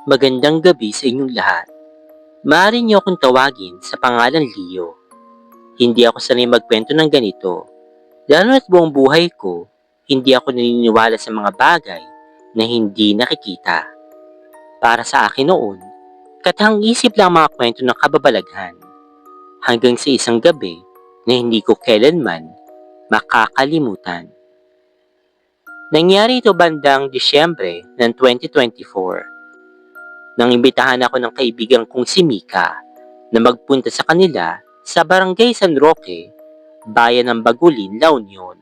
Magandang gabi sa inyong lahat. Maaari niyo akong tawagin sa pangalang Leo. Hindi ako sanay magkwento ng ganito. Lalo na't buong buhay ko, hindi ako naniniwala sa mga bagay na hindi nakikita. Para sa akin noon, katang isip lang mga kwento ng kababalaghan. Hanggang sa isang gabi na hindi ko kailanman makakalimutan. Nangyari ito bandang Disyembre ng 2024. Nang imbitahan ako ng kaibigan kong si Mika na magpunta sa kanila sa Barangay San Roque, bayan ng Bagulin, La Union.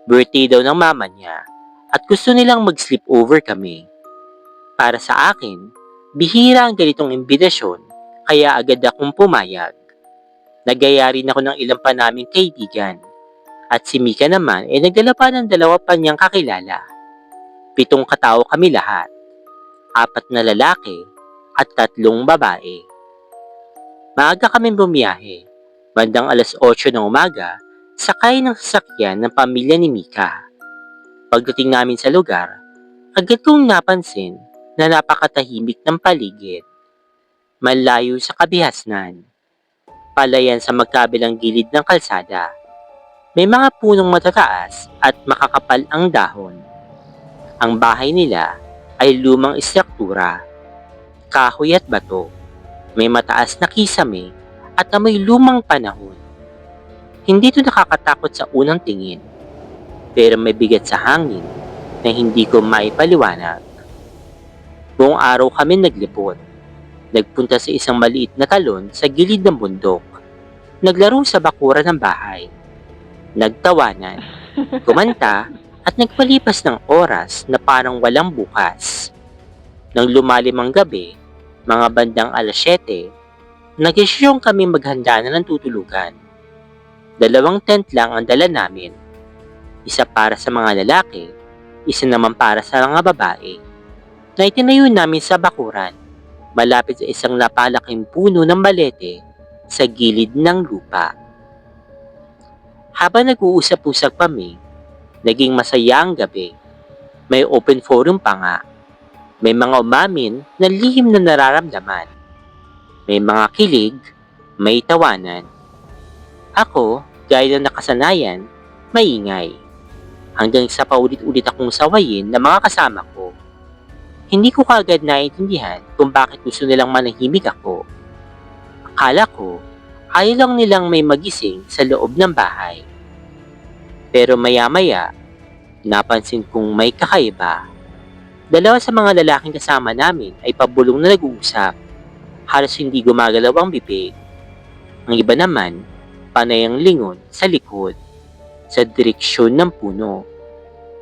Birthday daw ng mama niya at gusto nilang mag-sleepover kami. Para sa akin, bihira ang ganitong imbitasyon kaya agad akong pumayag. Nagaya rin ako ng ilang pa naming kaibigan at si Mika naman ay nagdala pa ng dalawa pa niyang kakilala. 7 katao kami lahat, 4 na lalaki at 3 babae. Maaga kaming bumiyahe, bandang alas 8 ng umaga, sakay ng sasakyan ng pamilya ni Mika. Pagdating namin sa lugar, agad kong napansin na napakatahimik ng paligid. Malayo sa kabihasnan, palayan sa magkabilang gilid ng kalsada. May mga punong matataas at makakapal ang dahon. Ang bahay nila ay lumang istruktura, kahoy at bato. May mataas na kisame at amoy lumang panahon. Hindi ito nakakatakot sa unang tingin, pero may bigat sa hangin na hindi ko maipaliwanag. Buong araw kami naglipot. Nagpunta sa isang maliit na talon sa gilid ng bundok. Naglaro sa bakuran ng bahay. Nagtawanan, kumanta at nagpalipas ng oras na parang walang bukas. Nang lumalim ang gabi, mga bandang alas 7, nag-isyong kami maghanda na ng tutulugan. 2 tent lang ang dala namin. Isa para sa mga lalaki, isa naman para sa mga babae. Na itinayo namin sa bakuran, malapit sa isang napalaking puno ng balete sa gilid ng lupa. Habang nag-uusap-usap kami, naging masaya ang gabi. May open forum pa nga. May mga umamin na lihim na nararamdaman. May mga kilig, may tawanan. Ako, gaya ng nakasanayan, maingay. Hanggang sa paulit-ulit akong sawayin ng mga kasama ko. Hindi ko kaagad naiintindihan kung bakit gusto nilang manahimik ako. Akala ko, ayaw lang nilang may magising sa loob ng bahay. Pero maya-maya, napansin kong may kakaiba. 2 sa mga lalaking kasama namin ay pabulong na nag-uusap. Halos hindi gumagalaw ang bibig. Ang iba naman, panay ang lingon sa likod, sa direksyon ng puno.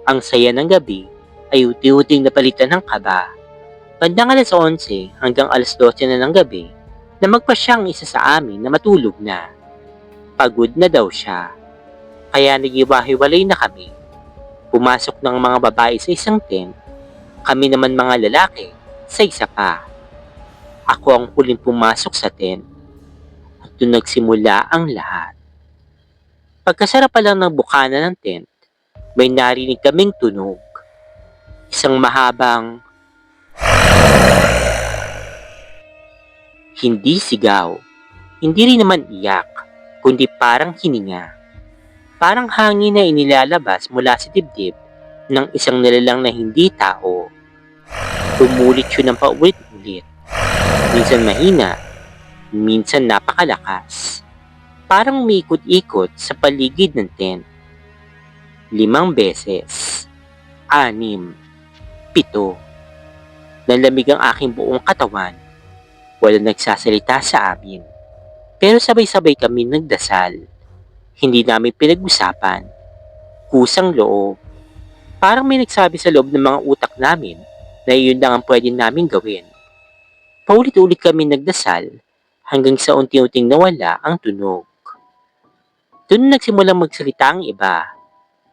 Ang saya ng gabi ay uti-uting napalitan ng kaba. Bandang alas 11 hanggang alas 12 na ng gabi na magpasya ang isa sa amin na matulog na. Pagod na daw siya. Kaya nagiwahiwalay na kami. Pumasok ng mga babae sa isang tent, kami naman mga lalaki sa isa pa. Ako ang huling pumasok sa tent at doon nagsimula ang lahat. Pagkasara pa lang ng bukana ng tent, may narinig kaming tunog. Isang mahabang, hindi sigaw, hindi rin naman iyak, kundi parang hininga. Parang hangin na inilalabas mula sa dibdib ng isang nilalang na hindi tao. Umulit yun ng paulit-ulit. Minsan mahina, minsan napakalakas. Parang umiikot-ikot sa paligid ng tent. 5 beses. 6. 7. Nalamig ang aking buong katawan. Walang nagsasalita sa amin. Pero sabay-sabay kami nagdasal. Hindi namin pinag-usapan. Kusang loob. Parang may nagsabi sa loob ng mga utak namin na iyon lang ang pwede namin gawin. Paulit-ulit kami nagdasal hanggang sa unti-unting nawala ang tunog. Doon nagsimulang magsalita ang iba.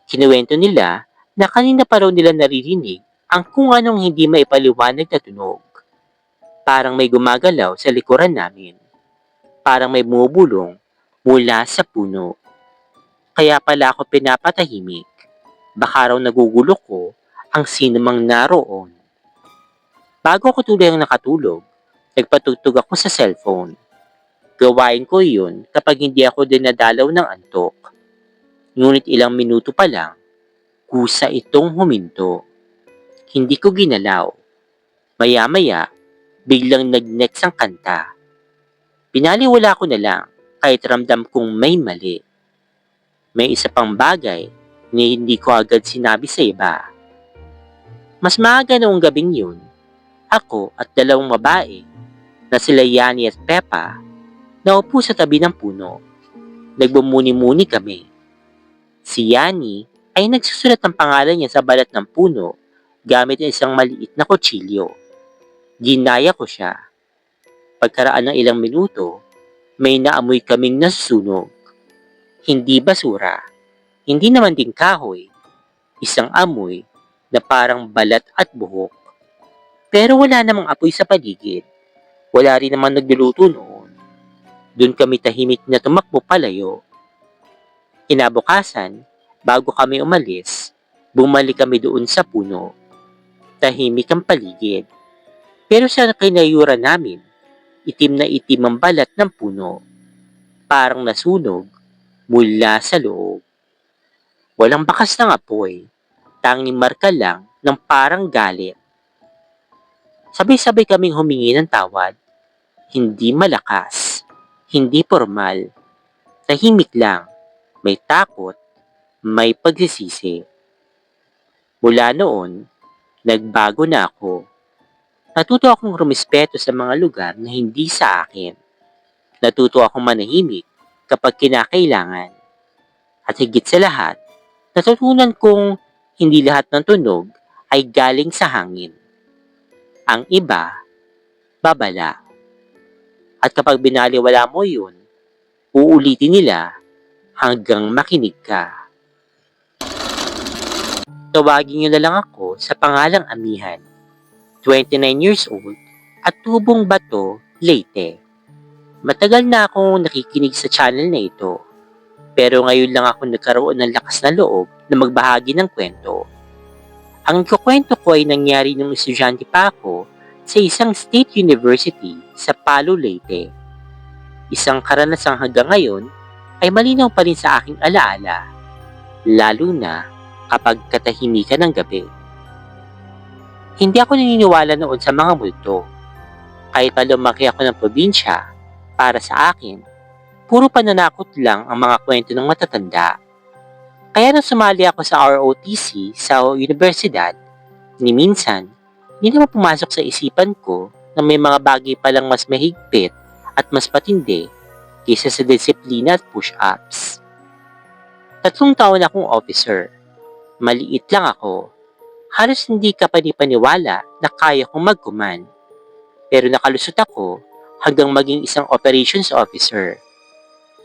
Kinuwento nila na kanina pa raw nila naririnig ang kung anong hindi maipaliwanag na tunog. Parang may gumagalaw sa likuran namin. Parang may bumubulong mula sa puno. Kaya pala ako pinapatahimik. Baka raw nagugulo ko ang sinumang naroon. Bago ako tuluyang nakatulog, nagpatugtog ako sa cellphone. Gawain ko yun kapag hindi ako dinadalaw ng antok. Ngunit ilang minuto pa lang, kusa itong huminto. Hindi ko ginalaw. Maya-maya, biglang nag-next ang kanta. Pinaliwala ko na lang kahit ramdam kong may mali. May isa pang bagay na hindi ko agad sinabi sa iba. Mas maaga noong gabing yun, ako at dalawang babae na sila Yani at Peppa naupo sa tabi ng puno. Nagbumuni-muni kami. Si Yani ay nagsusulat ng pangalan niya sa balat ng puno gamit ang isang maliit na kutsilyo. Ginaya ko siya. Pagkaraan ng ilang minuto, may naamoy kaming nasusunog. Hindi basura, hindi naman din kahoy, isang amoy na parang balat at buhok. Pero wala namang apoy sa paligid. Wala rin namang nagluluto noon. Doon kami tahimik na tumakbo palayo. Kinabukasan, bago kami umalis, bumalik kami doon sa puno. Tahimik ang paligid. Pero sa kinayuran namin, itim na itim ang balat ng puno. Parang nasunog mula sa loob. Walang bakas ng apoy, tanging marka lang ng parang galit. Sabay-sabay kaming humingi ng tawad. Hindi malakas, hindi formal. Tahimik lang, may takot, may pagsisisi. Mula noon, nagbago na ako. Natuto akong rumispeto sa mga lugar na hindi sa akin. Natuto akong manahimik kapag kinakailangan. At higit sa lahat, natutunan kong hindi lahat ng tunog ay galing sa hangin. Ang iba, babala. At kapag binaliwala mo yun, uulitin nila hanggang makinig ka. Tawagin niyo na lang ako sa pangalang Amihan, 29 years old at tubong Bato, Leyte. Matagal na akong nakikinig sa channel na ito, pero ngayon lang ako nagkaroon ng lakas na loob na magbahagi ng kwento. Ang ikukwento ko ay nangyari nung estudyante pa ako sa isang state university sa Palo, Leyte. Isang karanasang hanggang ngayon ay malinaw pa rin sa aking alaala, lalo na kapag katahimikan ng gabi. Hindi ako naniniwala noon sa mga multo. Kahit pa lumaki ako ng probinsya, para sa akin, puro pananakot lang ang mga kwento ng matatanda. Kaya nang sumali ako sa ROTC sa universidad, ni minsan, hindi naman pumasok sa isipan ko na may mga bagay palang mas mahigpit at mas patindi kaysa sa disiplina at push-ups. 3 taon akong officer. Maliit lang ako. Halos hindi ka panipaniwala na kaya kong mag-command. Pero nakalusot ako hanggang maging isang operations officer.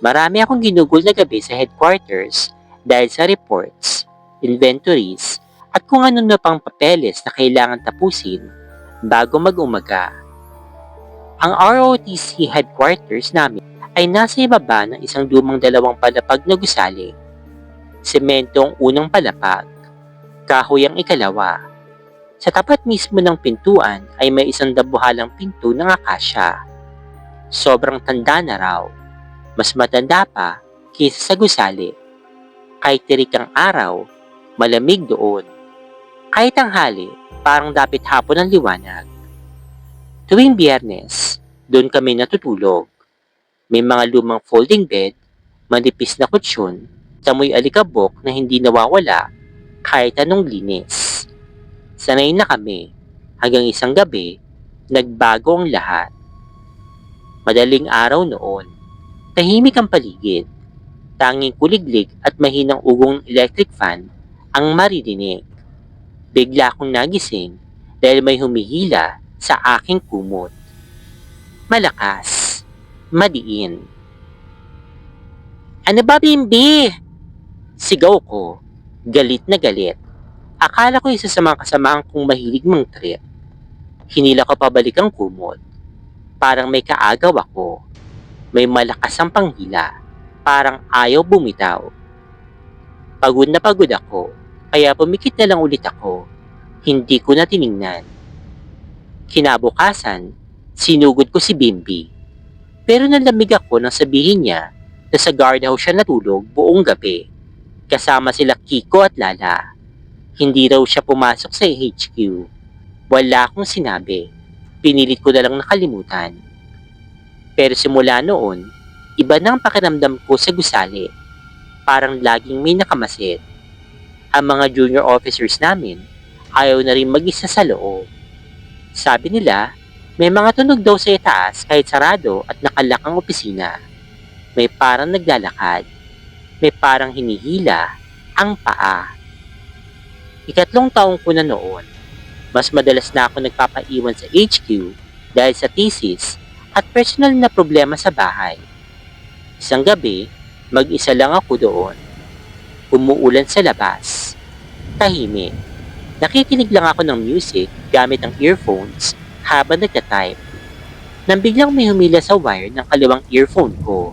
Marami akong ginugol na gabi sa headquarters dahil sa reports, inventories, at kung ano na pang papeles na kailangan tapusin bago mag-umaga. Ang ROTC headquarters namin ay nasa ibaba ng isang lumang 2 palapag na gusali. Semento ang unang palapag, kahoy ang ikalawa. Sa tapat mismo ng pintuan ay may isang dabuhalang pinto ng akasya. Sobrang tanda na raw. Mas matanda pa kaysa sa gusali. Kahit tirik ang araw, malamig doon. Kahit tanghali, parang dapit hapon ang liwanag. Tuwing Biyernes, doon kami natutulog. May mga lumang folding bed, manipis na kutsyon, tamoy alikabok na hindi nawawala kahit anong linis. Sanay na kami, hanggang isang gabi, nagbago ang lahat. Madaling araw noon, tahimik ang paligid. Tanging kuliglig at mahinang ugong electric fan ang maririnig. Bigla akong nagising dahil may humihila sa aking kumot. Malakas, madiin. "Ano ba, Bimbi?" Sigaw ko, galit na galit. Akala ko isa sa mga kasamahan kong mahilig mang trip. Hinila ko pabalik ang kumot. Parang may kaagaw ako. May malakas ang panghila. Parang ayaw bumitaw. Pagod na pagod ako, kaya pumikit na lang ulit ako. Hindi ko na tiningnan. Kinabukasan, sinugod ko si Bimbi. Pero nalamig ako nang sabihin niya na sa guardhouse siya natulog buong gabi. Kasama sila Kiko at Lala. Hindi raw siya pumasok sa HQ. Wala akong sinabi. Pinilit ko na lang nakalimutan. Pero simula noon, iba na ang pakiramdam ko sa gusali. Parang laging may nakamasid. Ang mga junior officers namin, ayaw na rin mag-isa sa loob. Sabi nila, may mga tunog daw sa itaas kahit sarado at nakalak ang opisina. May parang naglalakad. May parang hinihila ang paa. Ikatlong taong ko na noon. Mas madalas na ako nagpapaiwan sa HQ dahil sa thesis at personal na problema sa bahay. Isang gabi, mag-isa lang ako doon. Umuulan sa labas. Tahimik. Nakikinig lang ako ng music gamit ang earphones habang nagtatype. Nang biglang may humila sa wire ng kaliwang earphone ko.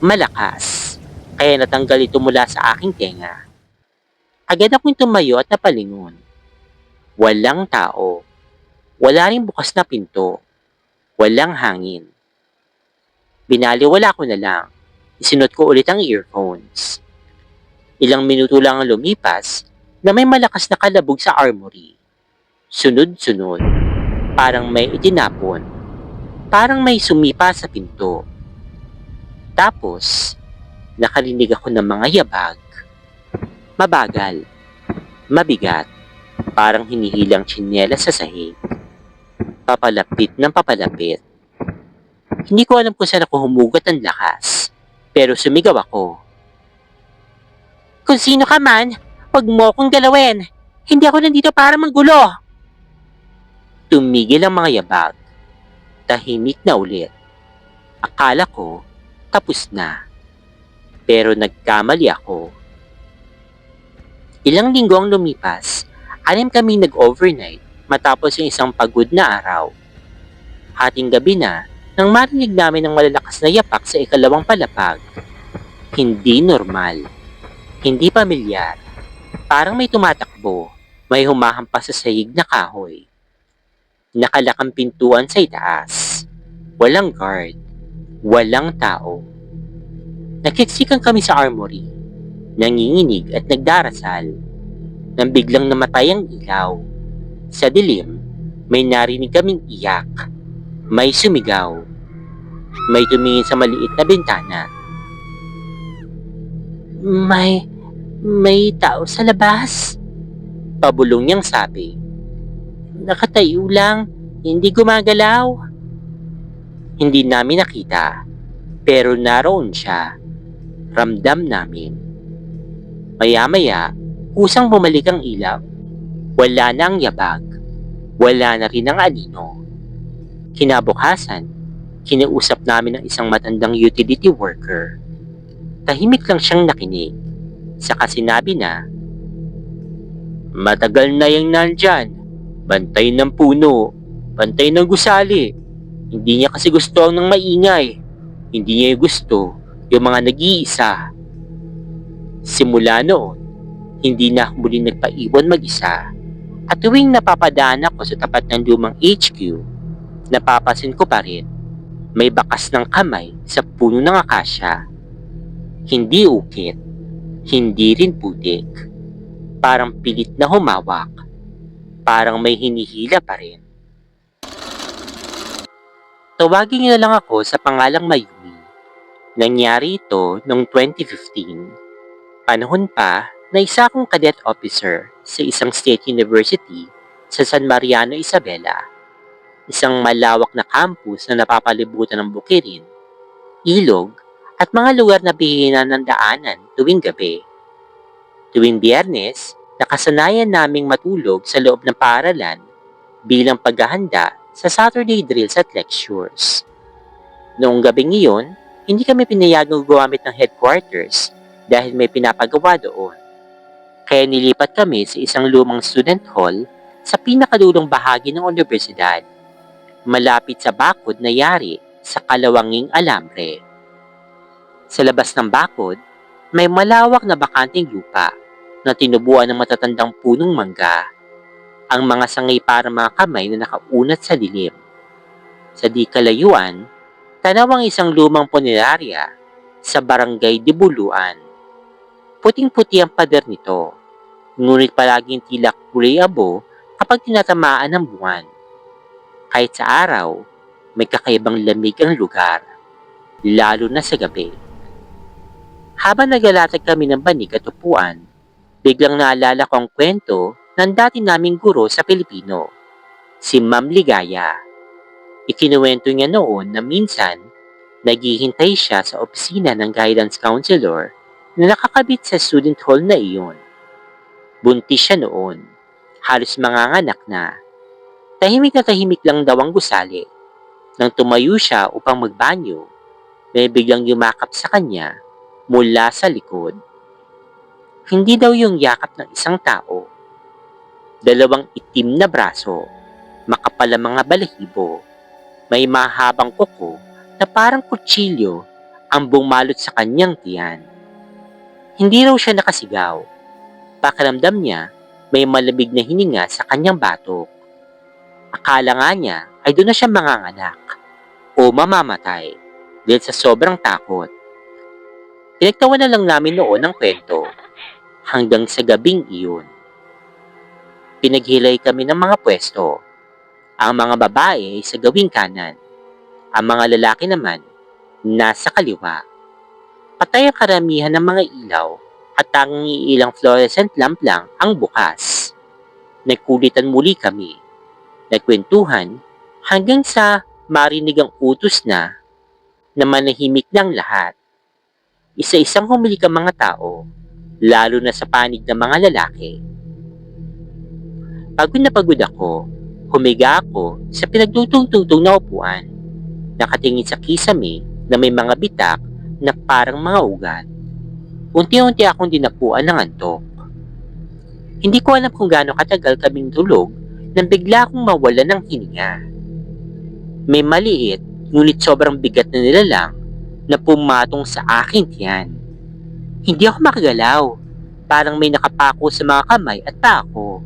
Malakas, kaya natanggal ito mula sa aking tenga. Agad akong tumayo at napalingon. Walang tao. Wala ring bukas na pinto. Walang hangin. Binaliwala ko na lang. Isinot ko ulit ang earphones. Ilang minuto lang ang lumipas na may malakas na kalabog sa armory. Sunod-sunod. Parang may itinapon. Parang may sumipa sa pinto. Tapos, nakarinig ako ng mga yabag. Mabagal. Mabigat. Parang hinihilang tsinelas sa sahig. Papalapit ng papalapit. Hindi ko alam kung saan ako humugot ang lakas. Pero sumigaw ako. Kung sino ka man, huwag mo akong galawin. Hindi ako nandito para manggulo. Tumigil ang mga yabag. Tahimik na ulit. Akala ko, tapos na. Pero nagkamali ako. Ilang linggo ang lumipas, 6 kami nag-overnight matapos yung isang pagod na araw. Hating gabi na, nang marinig namin ang malalakas na yapak sa ikalawang palapag. Hindi normal. Hindi pamilyar. Parang may tumatakbo, may humahampas sa sahig na kahoy. Nakalak ang pintuan sa itaas. Walang guard. Walang tao. Nakiksikan kami sa armory. Nanginginig at nagdarasal. Nang biglang namatay ang ilaw. Sa dilim, may narinig kaming iyak. May sumigaw. May tumingin sa maliit na bintana. May tao sa labas. Pabulong niyang sabi. Nakatayo lang, hindi gumagalaw. Hindi namin nakita, pero naroon siya. Ramdam namin. Maya-maya, kusang bumalik ang ilaw. Wala na ang yabag. Wala na rin ang anino. Kinabukasan, kinausap namin ang isang matandang utility worker. Tahimik lang siyang nakinig. Saka sinabi na, matagal na yung nandyan. Bantay ng puno. Bantay ng gusali. Hindi niya kasi gusto ang maingay. Hindi niya gusto yung mga nag-iisa. Simula noon, hindi na ako muli nagpaiwan mag-isa. At tuwing napapadaan ako sa tapat ng lumang HQ, napapansin ko pa rin, may bakas ng kamay sa puno ng akasya. Hindi ukit, hindi rin putik. Parang pilit na humawak. Parang may hinihila pa rin. Tawagin niyo na lang ako sa pangalang Mayumi. Nangyari ito noong 2015. Panahon pa na isa akong cadet officer sa isang state university sa San Mariano, Isabela. Isang malawak na campus na napapalibutan ng bukirin, ilog, at mga lugar na bihinan ng daanan tuwing gabi. Tuwing Biyernes, nakasanayan naming matulog sa loob ng paaralan bilang paghahanda sa Saturday drills at lectures. Noong gabing iyon, hindi kami pinayagang gumamit ng headquarters dahil may pinapagawa doon. Kaya nilipat kami sa isang lumang student hall sa pinakalulong bahagi ng universidad, malapit sa bakod na yari sa kalawanging alambre. Sa labas ng bakod, may malawak na bakanting lupa na tinubuan ng matatandang punong mangga. ang mga sangay para mga kamay na nakaunat sa dilim. Sa di kalayuan, tanaw ang isang lumang punerarya sa barangay Dibuluan. Puting-puti ang pader nito, ngunit palaging tila kulay abo kapag tinatamaan ng buwan. Kahit sa araw, may kakaibang lamig ang lugar, lalo na sa gabi. Habang naglalatag kami ng banig at upuan, biglang naalala ko ang kwento ng dati naming guro sa Pilipino, si Ma'am Ligaya. Ikinuwento niya noon na minsan, naghihintay siya sa opisina ng guidance counselor na nakakabit sa student hall na iyon. Buntis siya noon, halos manganganak na. Tahimik lang daw ang gusali. Nang tumayo siya upang magbanyo, may biglang yumakap sa kanya mula sa likod. Hindi daw yung yakap ng isang tao. Dalawang itim na braso, makapal ang mga balahibo, may mahabang kuko na parang kutsilyo ang bumalot sa kanyang tiyan. Hindi raw siya nakasigaw. Pakiramdam niya may malamig na hininga sa kanyang batok. Akala nga niya ay doon na siya manganganak o mamamatay dahil sa sobrang takot. Pinagtawanan lang namin noon ang kwento hanggang sa gabing iyon. Pinaghilay kami ng mga pwesto. Ang mga babae ay sa gawing kanan. Ang mga lalaki naman nasa kaliwa. Patay ang karamihan ng mga ilaw at tanging ilang fluorescent lamp lang ang bukas. Nagkulitan muli kami. Nagkwentuhan hanggang sa marinig ang utos na manahimik ng lahat. Isa-isang humili ang mga tao, lalo na sa panig ng mga lalaki. Pagod na pagod ako, humiga ako sa pinagtutong-tungtong na upuan. Nakatingin sa kisame na may mga bitak na parang mga ugat. Unti-unti akong dinapuan ng antok. Hindi ko alam kung gaano katagal kaming tulog nang bigla akong mawala ng hininga. May maliit, ngunit sobrang bigat na nilalang na pumatong sa akin tiyan. Hindi ako makagalaw. Parang may nakapako sa mga kamay at pako.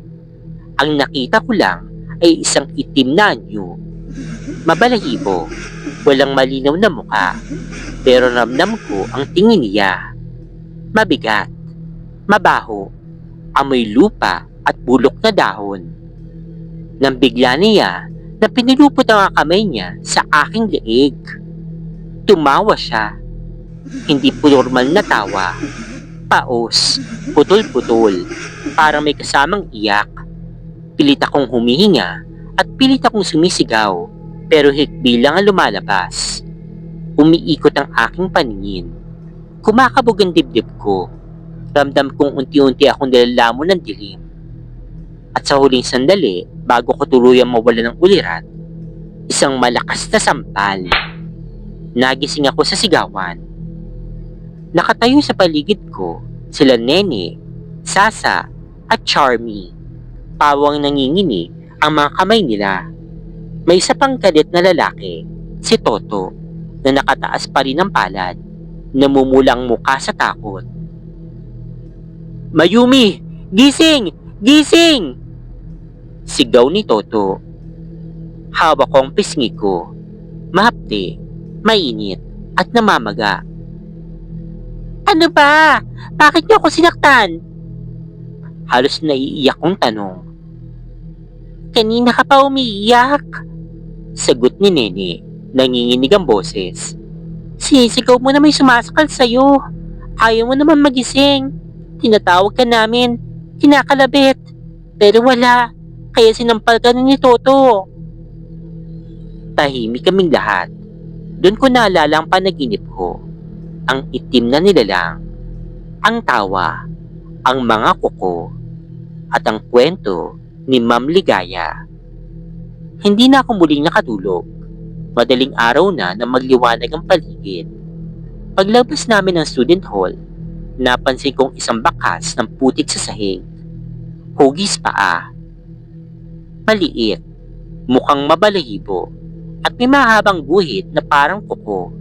Ang nakita ko lang ay isang itim na anyo. Mabalahibo, walang malinaw na muka, pero ramdam ko ang tingin niya. Mabigat, mabaho, amoy lupa at bulok na dahon. Nang bigla niya na pinilupot ang kamay niya sa aking leeg. Tumawa siya. Hindi po normal na tawa. Paos, putol-putol, parang may kasamang iyak. Pilit akong humihinga at pilit akong sumisigaw, pero hikbi lang ang lumalabas. Umiikot ang aking paningin. Kumakabog ang dibdib ko. Ramdam kong unti-unti akong nilalamon ng dilim. At sa huling sandali, bago ko tuluyang mawala ng ulirat, isang malakas na sampal. Nagising ako sa sigawan. Nakatayo sa paligid ko, sila Nene, Sasa, at Charmy. Pawang nanginginig ang mga kamay nila. May isa pang kadet na lalaki, si Toto, na nakataas pa rin ng palad, namumulang mukha sa takot. Mayumi! Gising! Gising! Sigaw ni Toto. Hawak ko ang pisngi ko. Mahapdi, mainit, at namamaga. Ano ba? Bakit niyo ako sinaktan? Halos naiiyak kong tanong. Kanina ka pa umiiyak? Sagot ni Nene, nanginginig ang boses. Sinisigaw mo na may sumasakal sa'yo. Ayaw mo naman magising. Tinatawag ka namin. Kinakalabit. Pero wala. Kaya sinampal ka ni Toto. Tahimik kaming lahat. Doon ko naalala ang panaginip ko. Ang itim na nilalang. Ang tawa. Ang mga kuko. At ang kwento ni Ma'am Ligaya. Hindi na ako muling nakatulog. Madaling araw na magliwanag ang paligid. Paglabas namin ng student hall, napansin kong isang bakas ng putik sa sahig. Hugis paa. Maliit, mukhang mabalahibo, at may mahabang guhit na parang kuko.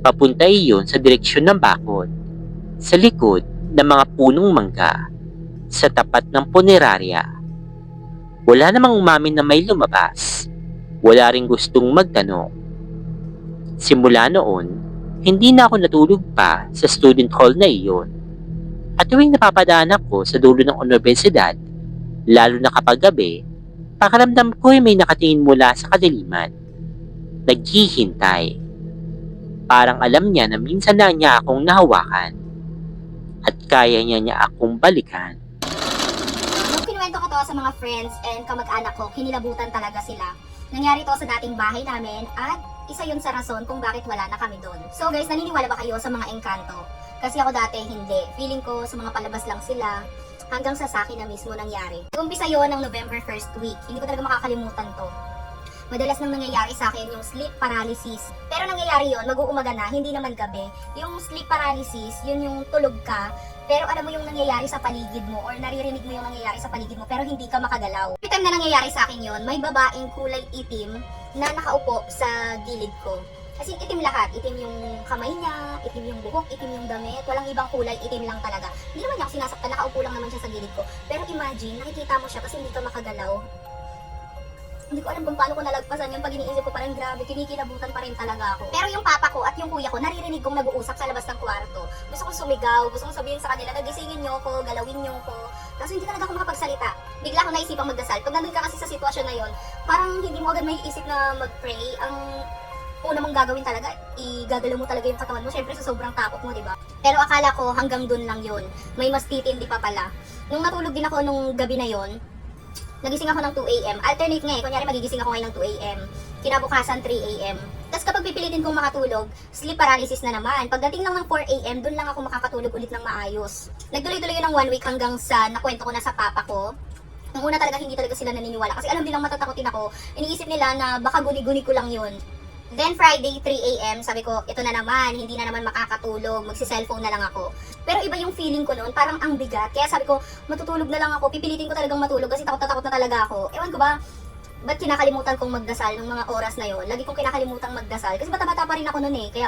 Papunta iyon sa direksyon ng bakod, sa likod ng mga punong mangga, sa tapat ng punerarya. Wala namang umamin na may lumabas. Wala ring gustong magtanong. Simula noon, hindi na ako natulog pa sa student hall na iyon. At tuwing napapadaan ako sa dulo ng universidad, lalo na kapag gabi, pakiramdam ko ay may nakatingin mula sa kadiliman. Naghihintay. Parang alam niya na minsan lang niya akong nahawakan at kaya niya akong balikan. Nung kinuwento ko to sa mga friends and kamag-anak ko, hinilabutan talaga sila. Nangyari to sa dating bahay namin at isa yun sa rason kung bakit wala na kami doon. So guys, naniniwala ba kayo sa mga engkanto? Kasi ako dati hindi. Feeling ko sa mga palabas lang sila hanggang sa akin na mismo nangyari. Umpisa yun ng November 1st week. Hindi ko talaga makakalimutan to. Madalas nang nangyayari sa akin yung sleep paralysis. Pero nangyayari yun, mag-uumaga na, hindi naman gabi. Yung sleep paralysis, yun yung tulog ka, pero alam mo yung nangyayari sa paligid mo or naririnig mo yung nangyayari sa paligid mo pero hindi ka makagalaw. Every time na nangyayari sa akin yun, may babaeng kulay itim na nakaupo sa gilid ko. Kasi itim lahat, itim yung kamay niya, itim yung buhok, itim yung damit, walang ibang kulay, itim lang talaga. Hindi naman niya ako sinasaktan, nakaupo lang naman siya sa gilid ko. Pero imagine, nakikita mo siya kasi hindi ka makagalaw. Hindi ko alam kung paano ko nalagpasan yun. Pag iniisip ko parang grabe, kinikilabutan pa rin talaga ako. Pero yung papa ko at yung kuya ko, naririnig kong nag-uusap sa labas ng kwarto. Gusto kong sumigaw, gusto kong sabihin sa kanila, nagisingin niyo ako, galawin niyo ako. Kasi hindi talaga ako makapagsalita. Bigla ako naisipang magdasal. Pag nandun ka kasi sa sitwasyon na yun, parang hindi mo agad may isip na mag-pray. Ang una mong gagawin talaga, igagalaw mo talaga yung katawan mo. Syempre sa sobrang takot mo, di ba? Pero akala ko hanggang dun lang yun. May mas titindi pa pala. Nung natulog din ako nung gabi na yun, nagising ako ng 2 a.m. Alternate nga eh. Kunyari magigising ako ngayon ng 2 a.m. Kinabukasan 3 a.m. Tapos kapag pipilitin kong makatulog, sleep paralysis na naman. Pagdating lang ng 4 a.m., dun lang ako makakatulog ulit ng maayos. Nagtuloy-tuloy yun ng 1 week hanggang sa nakwento ko na sa papa ko. Nung una talaga hindi talaga sila naniniwala. Kasi alam nilang matatakotin ako. Iniisip nila na baka guni-guni ko lang yun. Then Friday 3 a.m. sabi ko, ito na naman, hindi na naman makakatulog, magsi-cellphone na lang ako. Pero iba yung feeling ko noon, parang ang bigat. Kaya sabi ko, matutulog na lang ako, pipilitin ko talagang matulog kasi takot na takot na talaga ako. Ewan ko ba, ba't kinakalimutan kong magdasal nung mga oras na yon? Lagi kong kinakalimutang magdasal kasi bata-bata pa rin ako noon eh. Kaya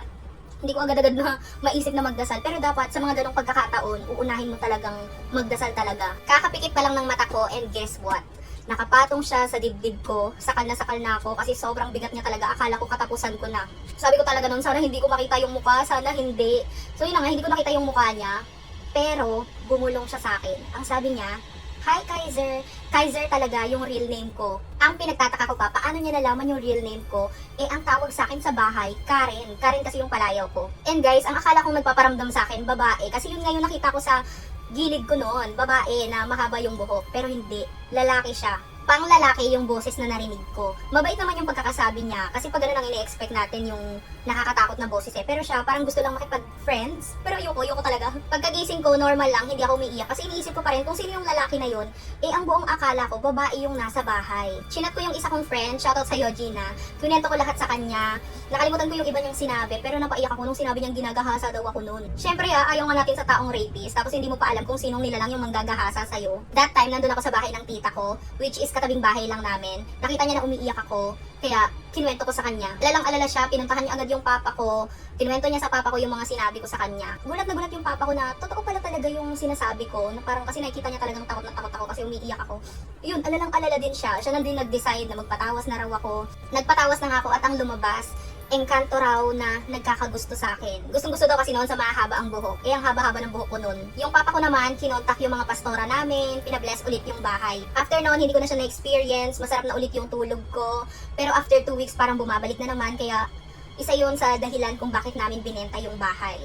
hindi ko agad-agad na maisip na magdasal. Pero dapat sa mga ganong pagkakataon, uunahin mo talagang magdasal talaga. Kakapikit pa lang ng mata ko and guess what? Nakapatong siya sa dibdib ko, sakal na ako kasi sobrang bigat niya talaga. Akala ko katapusan ko na. Sabi ko talaga noon, sana hindi ko makita yung mukha, sana hindi. So yun na nga, hindi ko nakita yung mukha niya. Pero bumulong siya sa akin. Ang sabi niya, "Hi Kaiser." Kaiser talaga yung real name ko. Ang pinagtataka ko pa, paano niya nalaman yung real name ko? Eh ang tawag sa akin sa bahay, Karen. Karen kasi yung palayaw ko. And guys, ang akala kong nagpaparamdam sa akin, babae. Kasi yun nga yung nakita ko sa gilid ko noon, babae na mahaba yung buhok, pero hindi, lalaki siya. Pang lalaki yung boses na narinig ko. Mabait naman yung pagkakasabi niya, kasi pag ganun ang ini-expect natin yung nakakatakot na boses eh. Pero siya, parang gusto lang makipag-friends. Pero ayoko talaga. Pagkagising ko, normal lang, hindi ako umiiyak. Kasi iniisip ko pa rin kung sino yung lalaki na yun, eh ang buong akala ko, babae yung nasa bahay. Chinat ko yung isa kong friend, shoutout sa Yojina. Kunento ko lahat sa kanya. Nakalimutan ko yung iba niyang sinabi, pero napaiyak ako nung sinabi niyang ginagahasa daw ako noon. Syempre ayaw nga natin sa taong rapist, tapos hindi mo pa alam kung sinong nilalang yung manggagahasa sa'yo. That time, nandun ako sa bahay ng tita ko, which is katabing bahay lang namin. Nakita niya na umiiyak ako, kaya kinuwento ko sa kanya. Alalang-alala siya, pinuntahan niya agad yung papa ko. Kinuwento niya sa papa ko yung mga sinabi ko sa kanya. Gulat na gulat yung papa ko na totoo pala talaga yung sinasabi ko. Na parang kasi nakikita niya talagang takot na takot ako kasi umiiyak ako. Yun, alalang-alala din siya. Siya nang din nag-decide na magpatawas na raw ako. Nagpatawas na nga ako at ang lumabas, engkanto raw na nagkakagusto sa akin. Gustong-gusto daw kasi noon sa mahaba ang buhok. Eh, ang haba-haba ng buhok ko noon. Yung papa ko naman, kinontak yung mga pastora namin, pinabless ulit yung bahay. After noon, hindi ko na siya na-experience, masarap na ulit yung tulog ko. Pero after 2 weeks, parang bumabalik na naman, kaya isa yun sa dahilan kung bakit namin binenta yung bahay.